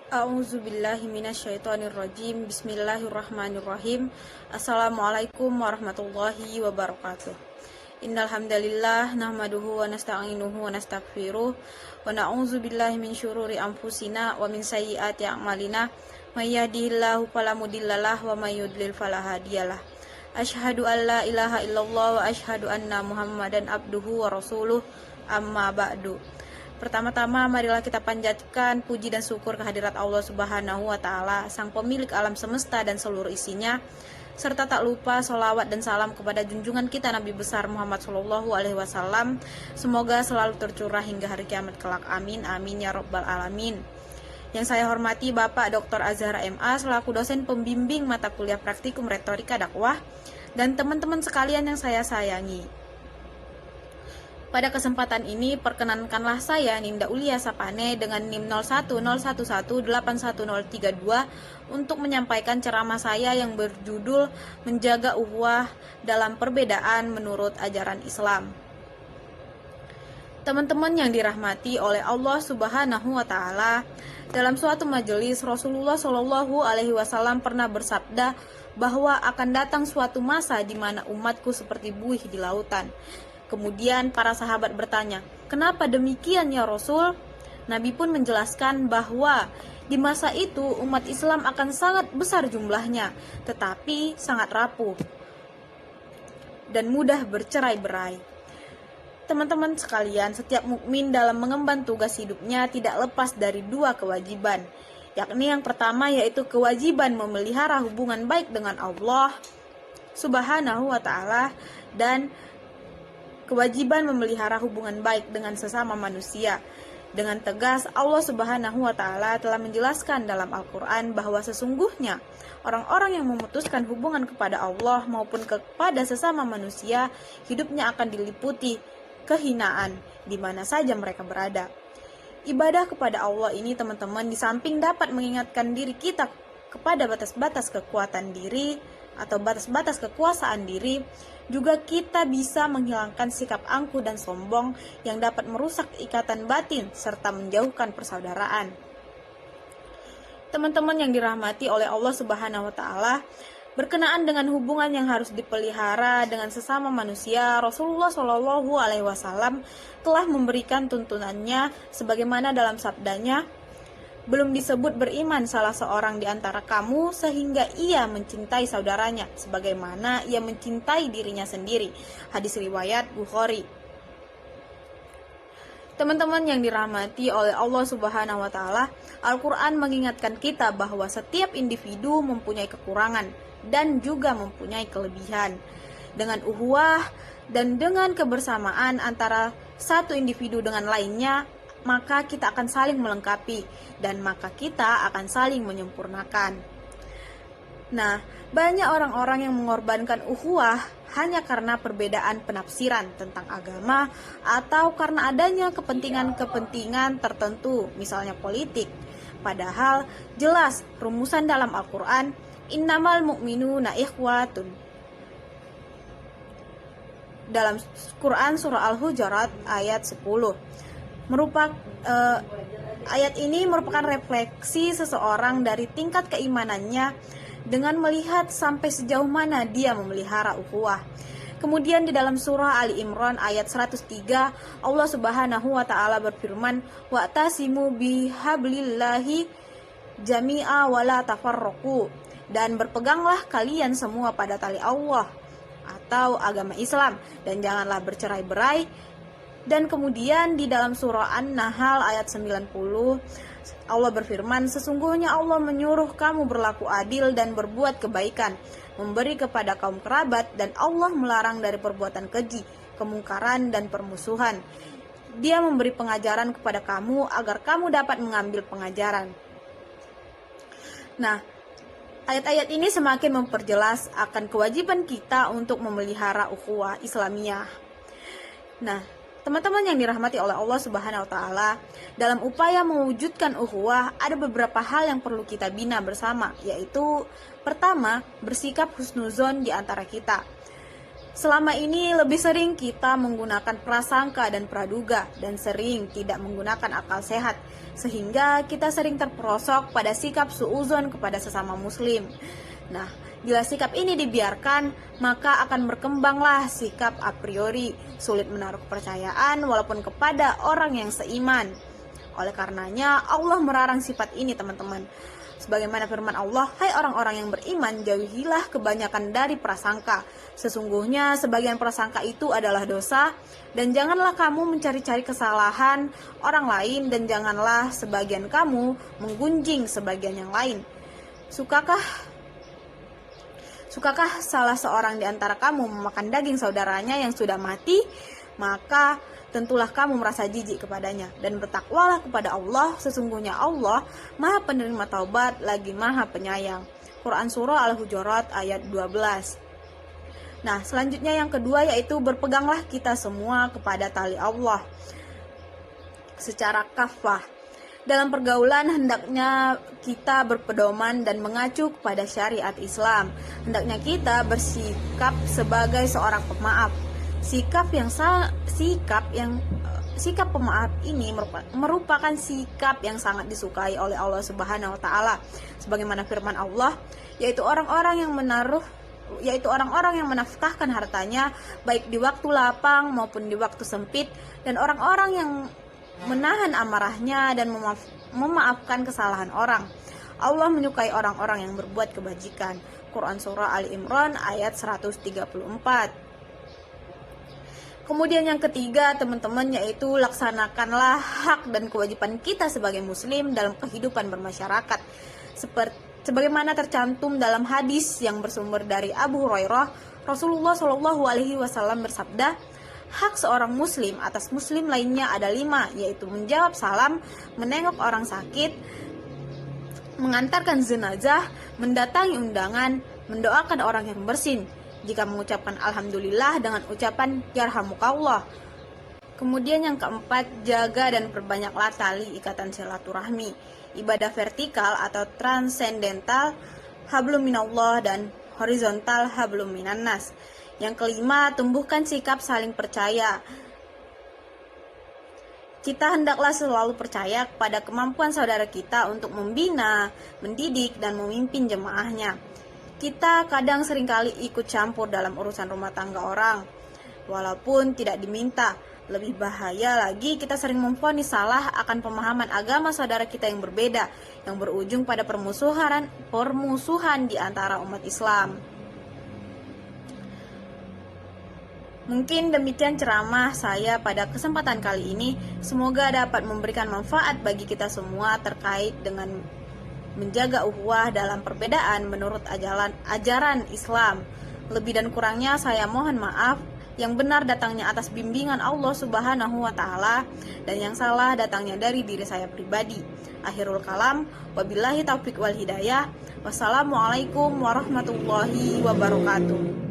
A'udzubillahi minasyaitonirrajim. Bismillahirrahmanirrahim. Assalamualaikum warahmatullahi wabarakatuh. Innal hamdalillah nahmaduhu wa nasta'inuhu wa nastaghfiruh wa na'udzubillahi min syururi anfusina wa min sayyiati a'malina. May yahdihillahu fala mudhillalah wa may yudlil fala hadiyalah. Asyhadu an la ilaha illallah wa asyhadu anna Muhammadan abduhu wa rasuluh. Amma ba'du. Pertama-tama marilah kita panjatkan puji dan syukur kehadirat Allah Subhanahu wa Ta'ala, Sang Pemilik alam semesta dan seluruh isinya, serta tak lupa sholawat dan salam kepada junjungan kita Nabi besar Muhammad Shallallahu Alaihi Wasallam. Semoga selalu tercurah hingga hari kiamat kelak. Amin, amin ya robbal alamin. Yang saya hormati Bapak Dr. Azhara MA selaku dosen pembimbing mata kuliah praktikum retorika dakwah, dan teman-teman sekalian yang saya sayangi. Pada kesempatan ini, perkenankanlah saya Ninda Ulia Sapane dengan NIM 0111181032 untuk menyampaikan ceramah saya yang berjudul Menjaga Ukhuwah dalam Perbedaan Menurut Ajaran Islam. Teman-teman yang dirahmati oleh Allah Subhanahu wa Ta'ala, dalam suatu majelis Rasulullah Shallallahu Alaihi Wasallam pernah bersabda bahwa akan datang suatu masa di mana umatku seperti buih di lautan. Kemudian para sahabat bertanya, "Kenapa demikian ya Rasul?" Nabi pun menjelaskan bahwa di masa itu umat Islam akan sangat besar jumlahnya, tetapi sangat rapuh dan mudah bercerai-berai. Teman-teman sekalian, setiap mukmin dalam mengemban tugas hidupnya tidak lepas dari dua kewajiban, yakni yang pertama yaitu kewajiban memelihara hubungan baik dengan Allah Subhanahu wa Ta'ala, dan kewajiban memelihara hubungan baik dengan sesama manusia. Dengan tegas, Allah Subhanahu wa Ta'ala telah menjelaskan dalam Al-Quran bahwa sesungguhnya orang-orang yang memutuskan hubungan kepada Allah maupun kepada sesama manusia, hidupnya akan diliputi kehinaan di mana saja mereka berada. Ibadah kepada Allah ini, teman-teman, di samping dapat mengingatkan diri kita kepada batas-batas kekuatan diri atau batas-batas kekuasaan diri, juga kita bisa menghilangkan sikap angkuh dan sombong yang dapat merusak ikatan batin serta menjauhkan persaudaraan. Teman-teman yang dirahmati oleh Allah Subhanahu wa Ta'ala, berkenaan dengan hubungan yang harus dipelihara dengan sesama manusia, Rasulullah Shallallahu Alaihi Wasallam telah memberikan tuntunannya sebagaimana dalam sabdanya, "Belum disebut beriman salah seorang di antara kamu sehingga ia mencintai saudaranya sebagaimana ia mencintai dirinya sendiri." Hadis riwayat Bukhari. Teman-teman yang dirahmati oleh Allah Subhanahu wa Ta'ala, Al-Quran mengingatkan kita bahwa setiap individu mempunyai kekurangan dan juga mempunyai kelebihan. Dengan ukhuwah dan dengan kebersamaan antara satu individu dengan lainnya, maka kita akan saling melengkapi dan maka kita akan saling menyempurnakan. Nah, banyak orang-orang yang mengorbankan ukhuwah hanya karena perbedaan penafsiran tentang agama atau karena adanya kepentingan-kepentingan tertentu, misalnya politik. Padahal jelas rumusan dalam Al-Quran, innamal mu'minuna ikhwatun. Dalam Quran surah Al-Hujurat ayat 10. Ayat ini merupakan refleksi seseorang dari tingkat keimanannya dengan melihat sampai sejauh mana dia memelihara ukhuwah. Kemudian di dalam surah Ali Imran ayat 103, Allah Subhanahu wa Ta'ala berfirman, "Wa'tasimu bihablillahi jami'a wa la tafarraqu." Dan berpeganglah kalian semua pada tali Allah atau agama Islam dan janganlah bercerai-berai. Dan kemudian di dalam surah An-Nahl ayat 90, Allah berfirman, "Sesungguhnya Allah menyuruh kamu berlaku adil dan berbuat kebaikan, memberi kepada kaum kerabat, dan Allah melarang dari perbuatan keji, kemungkaran, dan permusuhan. Dia memberi pengajaran kepada kamu agar kamu dapat mengambil pengajaran." Nah, ayat-ayat ini semakin memperjelas akan kewajiban kita untuk memelihara ukhuwah Islamiyah. Nah, teman-teman yang dirahmati oleh Allah Subhanahu wa Ta'ala, dalam upaya mewujudkan ukhuwah ada beberapa hal yang perlu kita bina bersama, yaitu pertama, bersikap husnuzon di antara kita. Selama ini lebih sering kita menggunakan prasangka dan praduga dan sering tidak menggunakan akal sehat, sehingga kita sering terperosok pada sikap suuzon kepada sesama muslim. Nah, bila sikap ini dibiarkan, maka akan berkembanglah sikap a priori, sulit menaruh kepercayaan walaupun kepada orang yang seiman. Oleh karenanya, Allah melarang sifat ini, teman-teman. Sebagaimana firman Allah, hai orang-orang yang beriman, jauhilah kebanyakan dari prasangka. Sesungguhnya sebagian prasangka itu adalah dosa, dan janganlah kamu mencari-cari kesalahan orang lain, dan janganlah sebagian kamu menggunjing sebagian yang lain. Sukakah salah seorang di antara kamu memakan daging saudaranya yang sudah mati? Maka tentulah kamu merasa jijik kepadanya, dan bertakwalah kepada Allah, sesungguhnya Allah Maha penerima taubat lagi Maha penyayang. Quran Surah Al-Hujurat ayat 12. Nah, selanjutnya yang kedua yaitu berpeganglah kita semua kepada tali Allah secara kafah. Dalam pergaulan hendaknya kita berpedoman dan mengacu kepada syariat Islam. Hendaknya kita bersikap sebagai seorang pemaaf. Sikap pemaaf ini merupakan sikap yang sangat disukai oleh Allah Subhanahu wa taala. Sebagaimana firman Allah, yaitu orang-orang yang menafkahkan hartanya baik di waktu lapang maupun di waktu sempit, dan orang-orang yang menahan amarahnya dan memaafkan kesalahan orang. Allah menyukai orang-orang yang berbuat kebajikan. Quran Surah Ali Imran ayat 134. Kemudian yang ketiga, teman-teman, yaitu laksanakanlah hak dan kewajiban kita sebagai muslim dalam kehidupan bermasyarakat. Sebagaimana tercantum dalam hadis yang bersumber dari Abu Hurairah, Rasulullah Shallallahu alaihi wasallam bersabda, hak seorang muslim atas muslim lainnya ada 5, yaitu menjawab salam, menengok orang sakit, mengantarkan jenazah, mendatangi undangan, mendoakan orang yang bersin. Jika mengucapkan alhamdulillah dengan ucapan yarhamukallah. Kemudian yang keempat, jaga dan perbanyaklah tali ikatan silaturahmi, ibadah vertikal atau transendental, hablum minallah, dan horizontal, hablum minannas. Yang kelima, tumbuhkan sikap saling percaya. Kita hendaklah selalu percaya kepada kemampuan saudara kita untuk membina, mendidik, dan memimpin jemaahnya. Kita kadang seringkali ikut campur dalam urusan rumah tangga orang, walaupun tidak diminta. Lebih bahaya lagi, kita sering memvonis salah akan pemahaman agama saudara kita yang berbeda, yang berujung pada permusuhan di antara umat Islam. Mungkin demikian ceramah saya pada kesempatan kali ini. Semoga dapat memberikan manfaat bagi kita semua terkait dengan menjaga ukhuwah dalam perbedaan menurut ajaran Islam. Lebih dan kurangnya saya mohon maaf. Yang benar datangnya atas bimbingan Allah Subhanahu wa taala, dan yang salah datangnya dari diri saya pribadi. Akhirul kalam, wabillahi taufik wal hidayah. Wassalamualaikum warahmatullahi wabarakatuh.